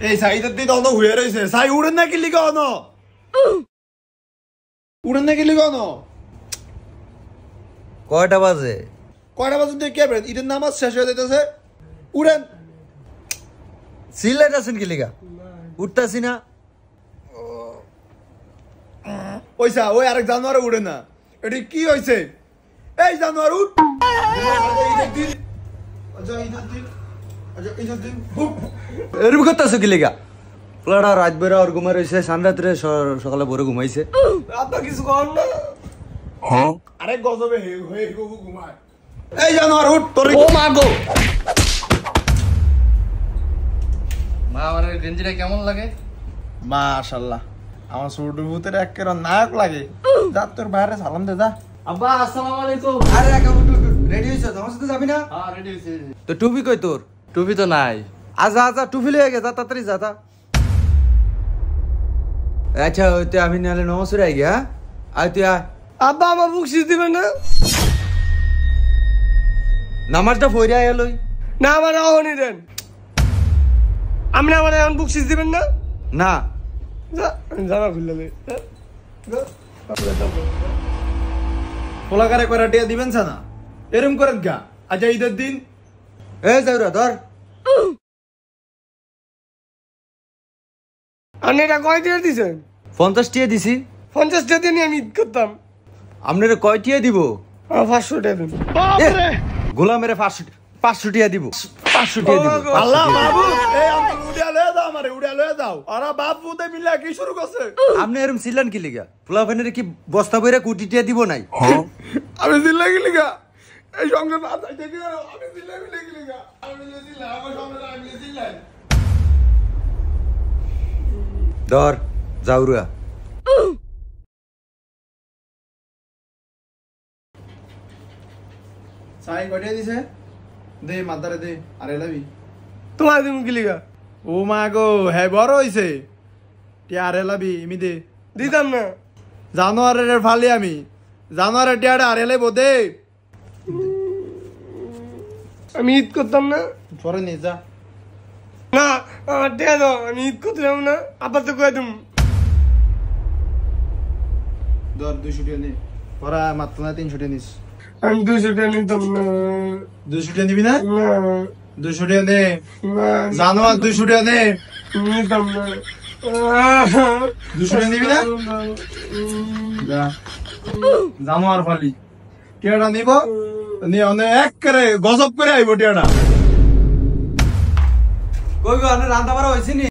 এই সাইদের দিকে অন হয়ে রয়েছে সাই উড়েন না কি লিখা অন উড়েন না কি লিখা অন কয়টা বাজে দিয়ে কে বেরেন ঈদের নামাজ শেষ হয়ে যেতেছে উড়েন সিলেট আছেন কি লিখা উঠতাছি না ওইসা ওই আরেক জানোয়ার উড়ে না এটি কি হয়েছে এই জানোয়ার উঠ এরম করতেছো কি লিখা পোলাটা রাত বেড়া ওর ঘুমাই রয়েছে সান রাত্রে সকালে ভোরে ঘুমাইছে কিছু কর না আরে গজবে হয়ে ঘুমায় এই জানোয়ার উঠ তোর ও মা গো মা আমার গেঞ্জিটা কেমন লাগে মাশাআল্লাহ আমার ছোট ভূতের একের নায়ক লাগে যা তোর বাইরে সালাম দে যা আব্বা আসসালামু আলাইকুম আরে একা রেডি হইছো আমার সাথে যাবি না হ্যাঁ রেডি হইছি তো টুপি কই তোর টুপি তো নাই আজা আজা টুপি লয়ে গে যা তাড়াতাড়ি যা তা আচ্ছা ওইতে আমি নালে নমস্কার আই গিয়া আই তুই আব্বা আমার বকশিস দিবেন না নামাজটা ফইরা এলই না আমার রাহনি দেন আপনি আমার এখন বকশিস দিবেন না না জামা খুললে পোলাকারে করে টিয়া দিবেন না এরম করে গা আচ্ছা ঈদের দিন এই যাওরা ধর আপনি এটা কয় দিয়ে দিছেন 50 টিয়া দিছি 50 টাকা দিয়ে আমি ঈদ করতাম আপনারে কয় টিয়া দিব 500 টাকা দেন গোলামের 500 টিয়া দিব 500 টিয়া দিব আল্লাহ মাহবুব এই আঙ্কেল উড়িয়া লয়ে দাও আমারে উড়িয়া লয়ে দাও আরে বাপ বুতে মিলা কি শুরু করছে আপনি এরম ছিলেন কি লিগা পোলাপানের কি বস্তা বইরা কোটি টিয়া দিব নাই আমি দিল্লা কি লিগা এই সংসার না চাইতে কি আমি দিল্লা কি লিগা আমি দিল্লা আমার সংসার আমি দিল্লা ধর যাওরা সাই কয়টা দিছে দে মাদারে দে আরে লাবি তোমার দিন কি লিগা ও মা গো হে বড় হইছে টিয়া আরে লাবি ইমি দে দিতাম না জানোয়ারের ফালি আমি জানোয়ারের টিয়াটা আরে লাইবো দে আমি ঈদ করতাম না পরে নিয়ে যা না আমার টাকা দাও আমি ঈদ করতাম না আবার তো কয়ে দিম ধর 200 টাকা নে পরে মাত্র না 300 টাকা নিস আমি 200 টাকা নিতাম না 200 টাকা নিবি না না 200 টাকা নে না জানোয়ার 200 টাকা নে নিতাম না 200 টাকা নিবি না যা জানোয়ার ফালি টিয়াটা নিব নি অনে এক করে গজব করে আইবো টিয়াটা কই গো আনে রান্না বাড়া হইছে নি